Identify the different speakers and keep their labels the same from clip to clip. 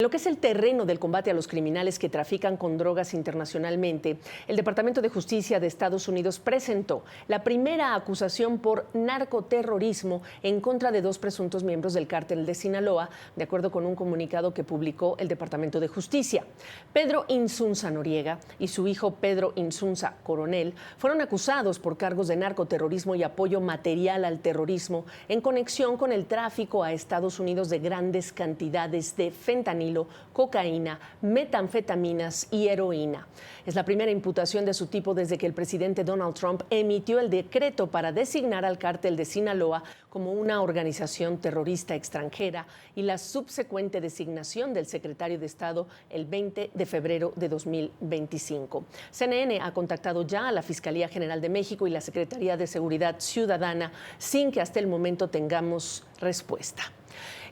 Speaker 1: Lo que es el terreno del combate a los criminales que trafican con drogas internacionalmente, el Departamento de Justicia de Estados Unidos presentó la primera acusación por narcoterrorismo en contra de 2 presuntos miembros del cártel de Sinaloa, de acuerdo con un comunicado que publicó el Departamento de Justicia. Pedro Insunza Noriega y su hijo Pedro Insunza Coronel fueron acusados por cargos de narcoterrorismo y apoyo material al terrorismo en conexión con el tráfico a Estados Unidos de grandes cantidades de fentanilo, cocaína, metanfetaminas y heroína. Es la primera imputación de su tipo desde que el presidente Donald Trump emitió el decreto para designar al cártel de Sinaloa como una organización terrorista extranjera y la subsecuente designación del secretario de Estado el 20 de febrero de 2025. CNN ha contactado ya a la Fiscalía General de México y la Secretaría de Seguridad Ciudadana sin que hasta el momento tengamos respuesta.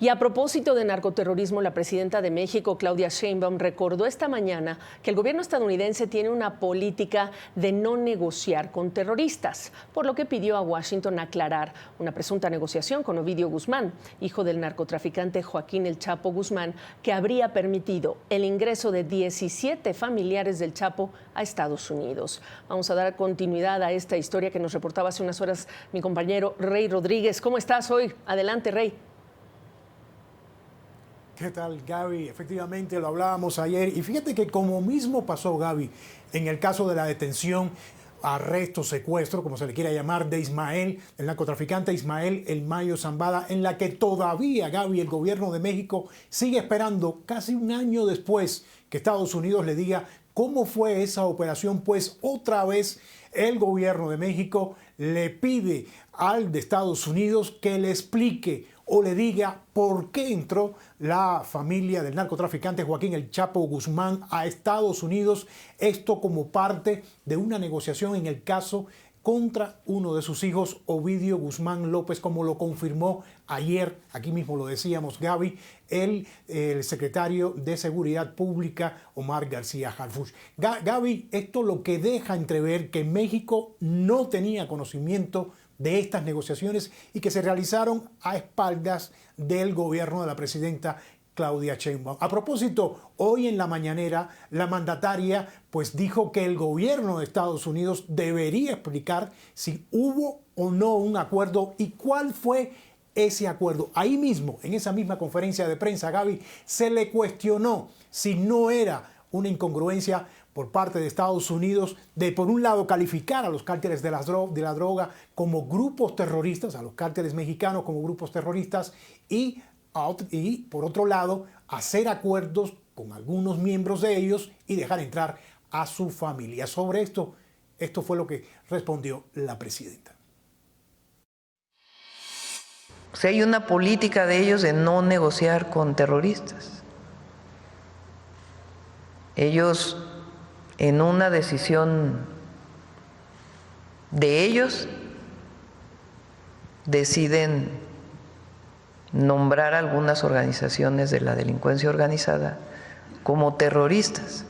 Speaker 1: Y a propósito de narcoterrorismo, la presidenta de México, Claudia Sheinbaum, recordó esta mañana que el gobierno estadounidense tiene una política de no negociar con terroristas, por lo que pidió a Washington aclarar una presunta negociación con Ovidio Guzmán, hijo del narcotraficante Joaquín El Chapo Guzmán, que habría permitido el ingreso de 17 familiares del Chapo a Estados Unidos. Vamos a dar continuidad a esta historia que nos reportaba hace unas horas mi compañero Rey Rodríguez. ¿Cómo estás hoy? Adelante, Rey.
Speaker 2: ¿Qué tal, Gaby? Efectivamente, lo hablábamos ayer. Y fíjate que como mismo pasó, Gaby, en el caso de la detención, arresto, secuestro, como se le quiera llamar, de Ismael, el narcotraficante Ismael El Mayo Zambada, en la que todavía, Gaby, el gobierno de México sigue esperando casi un año después que Estados Unidos le diga cómo fue esa operación, pues otra vez el gobierno de México le pide al de Estados Unidos que le explique o le diga por qué entró la familia del narcotraficante Joaquín El Chapo Guzmán a Estados Unidos, esto como parte de una negociación en el caso contra uno de sus hijos, Ovidio Guzmán López, como lo confirmó ayer, aquí mismo lo decíamos, Gaby, el secretario de Seguridad Pública, Omar García Harfuch. Gaby, esto lo que deja entrever que México no tenía conocimiento de estas negociaciones y que se realizaron a espaldas del gobierno de la presidenta Claudia Sheinbaum. A propósito, hoy en la mañanera, la mandataria pues dijo que el gobierno de Estados Unidos debería explicar si hubo o no un acuerdo y cuál fue ese acuerdo. Ahí mismo, en esa misma conferencia de prensa, Gaby, se le cuestionó si no era una incongruencia por parte de Estados Unidos de, por un lado, calificar a los cárteles de la droga como grupos terroristas, a los cárteles mexicanos como grupos terroristas y por otro lado, hacer acuerdos con algunos miembros de ellos y dejar entrar a su familia. Sobre esto fue lo que respondió la presidenta.
Speaker 3: O sea, hay una política de ellos de no negociar con terroristas. Ellos, en una decisión de ellos, deciden nombrar algunas organizaciones de la delincuencia organizada como terroristas.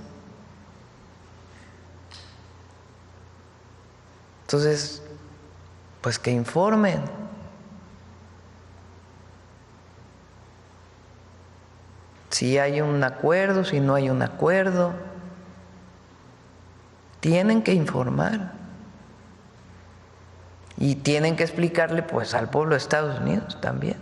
Speaker 3: Entonces, pues que informen. Si hay un acuerdo, si no hay un acuerdo, tienen que informar y tienen que explicarle pues al pueblo de Estados Unidos también.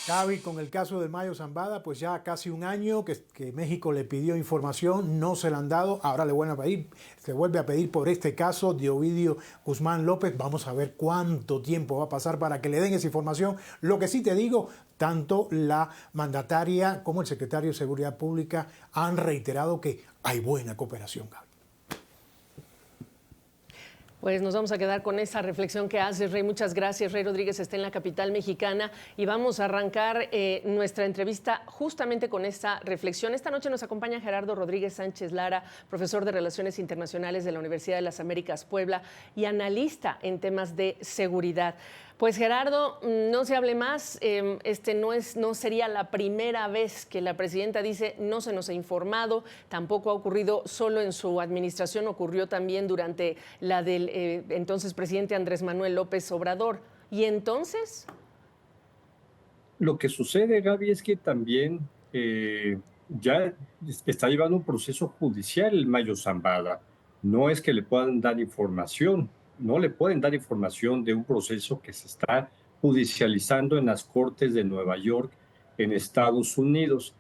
Speaker 2: Gaby, con el caso del Mayo Zambada, pues ya casi un año que México le pidió información, no se la han dado, ahora le vuelve a pedir por este caso de Ovidio Guzmán López. Vamos a ver cuánto tiempo va a pasar para que le den esa información. Lo que sí te digo, tanto la mandataria como el secretario de Seguridad Pública han reiterado que hay buena cooperación, Gaby.
Speaker 1: Pues nos vamos a quedar con esa reflexión que haces, Rey. Muchas gracias. Rey Rodríguez está en la capital mexicana y vamos a arrancar nuestra entrevista justamente con esta reflexión. Esta noche nos acompaña Gerardo Rodríguez Sánchez Lara, profesor de Relaciones Internacionales de la Universidad de las Américas Puebla y analista en temas de seguridad. Pues Gerardo, no se hable más, no sería la primera vez que la presidenta dice no se nos ha informado, tampoco ha ocurrido solo en su administración, ocurrió también durante la del entonces presidente Andrés Manuel López Obrador. ¿Y entonces?
Speaker 4: Lo que sucede, Gaby, es que también ya está llevando un proceso judicial el Mayo Zambada. No es que le puedan dar información, no le pueden dar información de un proceso que se está judicializando en las Cortes de Nueva York, en Estados Unidos.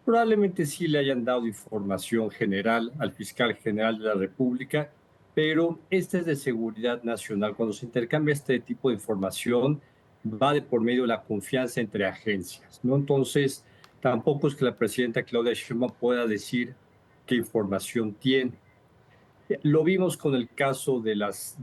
Speaker 4: Probablemente sí le hayan dado información general al fiscal general de la República, pero este es de seguridad nacional. Cuando se intercambia este tipo de información, va de por medio de la confianza entre agencias, ¿no? Entonces, tampoco es que la presidenta Claudia Sheinbaum pueda decir qué información tiene. Lo vimos con el caso de las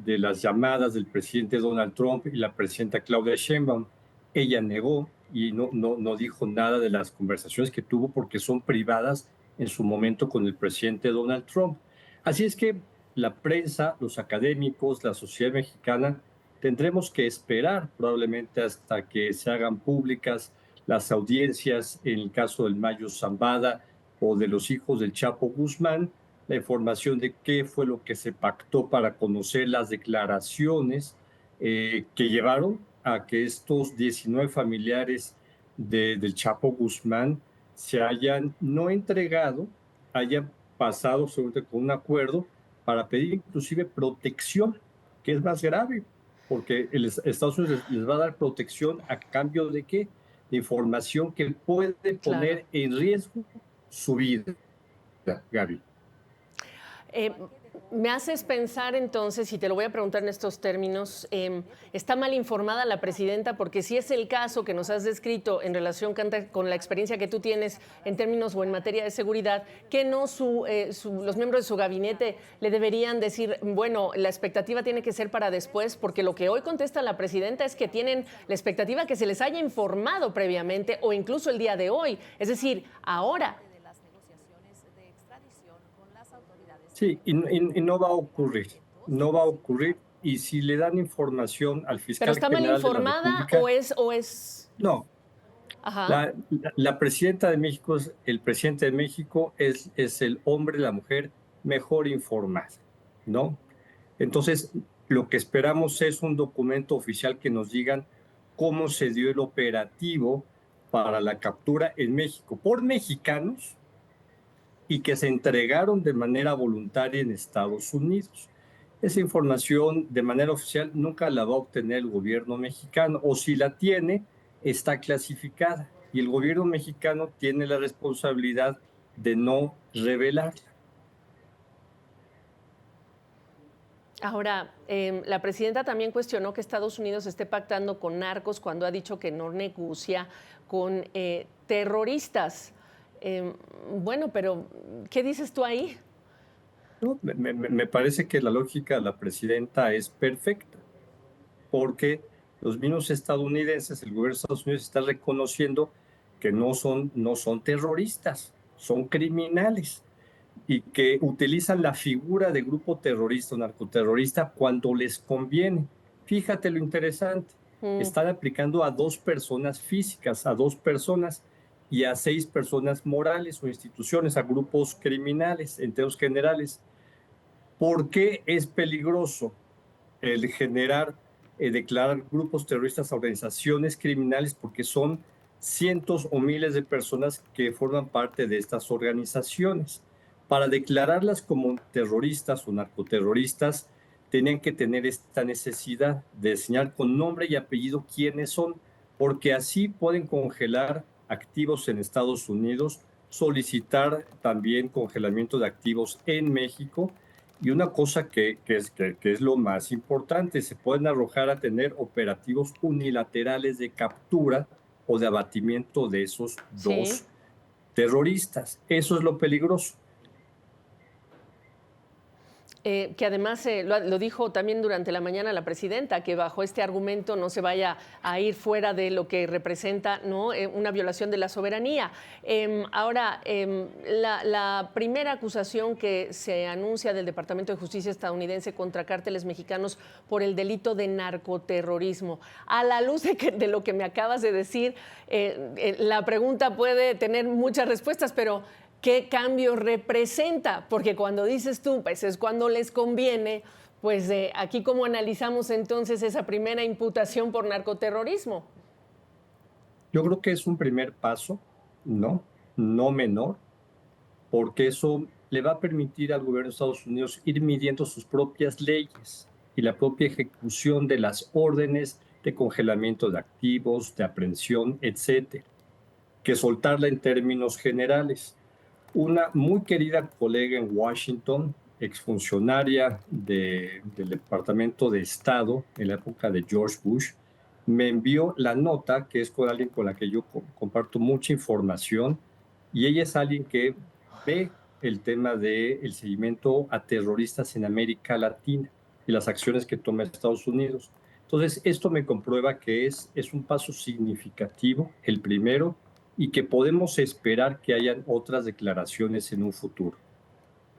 Speaker 4: llamadas del presidente Donald Trump y la presidenta Claudia Sheinbaum. Ella negó y no dijo nada de las conversaciones que tuvo porque son privadas en su momento con el presidente Donald Trump. Así es que la prensa, los académicos, la sociedad mexicana, tendremos que esperar probablemente hasta que se hagan públicas las audiencias en el caso del Mayo Zambada o de los hijos del Chapo Guzmán, la información de qué fue lo que se pactó para conocer las declaraciones que llevaron a que estos 19 familiares del Chapo Guzmán se hayan no entregado, hayan pasado seguramente con un acuerdo para pedir inclusive protección, que es más grave, porque Estados Unidos les va a dar protección a cambio de qué? De información que puede poner en riesgo su vida, Gaby.
Speaker 1: Me haces pensar entonces, y te lo voy a preguntar en estos términos, ¿está mal informada la presidenta? Porque si es el caso que nos has descrito en relación con la experiencia que tú tienes en términos o en materia de seguridad, que no los miembros de su gabinete le deberían decir, bueno, la expectativa tiene que ser para después, porque lo que hoy contesta la presidenta es que tienen la expectativa que se les haya informado previamente o incluso el día de hoy, es decir, ahora.
Speaker 4: Sí, y no va a ocurrir, no va a ocurrir. Y si le dan información al fiscal
Speaker 1: ¿Pero está mal
Speaker 4: general de la
Speaker 1: informada
Speaker 4: República,
Speaker 1: o es?
Speaker 4: no.
Speaker 1: Ajá.
Speaker 4: La presidenta de México, el presidente de México es el hombre, la mujer mejor informada, ¿no? Entonces, lo que esperamos es un documento oficial que nos digan cómo se dio el operativo para la captura en México por mexicanos y que se entregaron de manera voluntaria en Estados Unidos. Esa información de manera oficial nunca la va a obtener el gobierno mexicano, o si la tiene, está clasificada. Y el gobierno mexicano tiene la responsabilidad de no revelarla.
Speaker 1: Ahora, la presidenta también cuestionó que Estados Unidos esté pactando con narcos cuando ha dicho que no negocia con terroristas. Bueno, pero ¿qué dices tú ahí?
Speaker 4: ¿No? Me parece que la lógica de la presidenta es perfecta, porque los mismos estadounidenses, el gobierno de Estados Unidos está reconociendo que no son terroristas, son criminales y que utilizan la figura de grupo terrorista o narcoterrorista cuando les conviene. Fíjate lo interesante, están aplicando a 2 personas físicas, a 2 personas y a 6 personas morales o instituciones, a grupos criminales, en términos generales. ¿Por qué es peligroso el declarar grupos terroristas a organizaciones criminales? Porque son cientos o miles de personas que forman parte de estas organizaciones. Para declararlas como terroristas o narcoterroristas, tenían que tener esta necesidad de enseñar con nombre y apellido quiénes son, porque así pueden congelar activos en Estados Unidos, solicitar también congelamiento de activos en México. Y una cosa que es lo más importante, se pueden arrojar a tener operativos unilaterales de captura o de abatimiento de esos 2 terroristas. Eso es lo peligroso.
Speaker 1: Que además lo dijo también durante la mañana la presidenta, que bajo este argumento no se vaya a ir fuera de lo que representa, ¿no? Una violación de la soberanía. Ahora, la primera acusación que se anuncia del Departamento de Justicia estadounidense contra cárteles mexicanos por el delito de narcoterrorismo. A la luz de lo que me acabas de decir, la pregunta puede tener muchas respuestas, pero ¿qué cambio representa? Porque cuando dices tú, pues es cuando les conviene, pues aquí cómo analizamos entonces esa primera imputación por narcoterrorismo.
Speaker 4: Yo creo que es un primer paso, ¿no? No menor, porque eso le va a permitir al gobierno de Estados Unidos ir midiendo sus propias leyes y la propia ejecución de las órdenes de congelamiento de activos, de aprehensión, etcétera, que soltarla en términos generales. Una muy querida colega en Washington, exfuncionaria del Departamento de Estado en la época de George Bush, me envió la nota, que es con alguien con la que yo comparto mucha información, y ella es alguien que ve el tema del seguimiento a terroristas en América Latina y las acciones que toma Estados Unidos. Entonces, esto me comprueba que es un paso significativo, el primero, y que podemos esperar que hayan otras declaraciones en un futuro.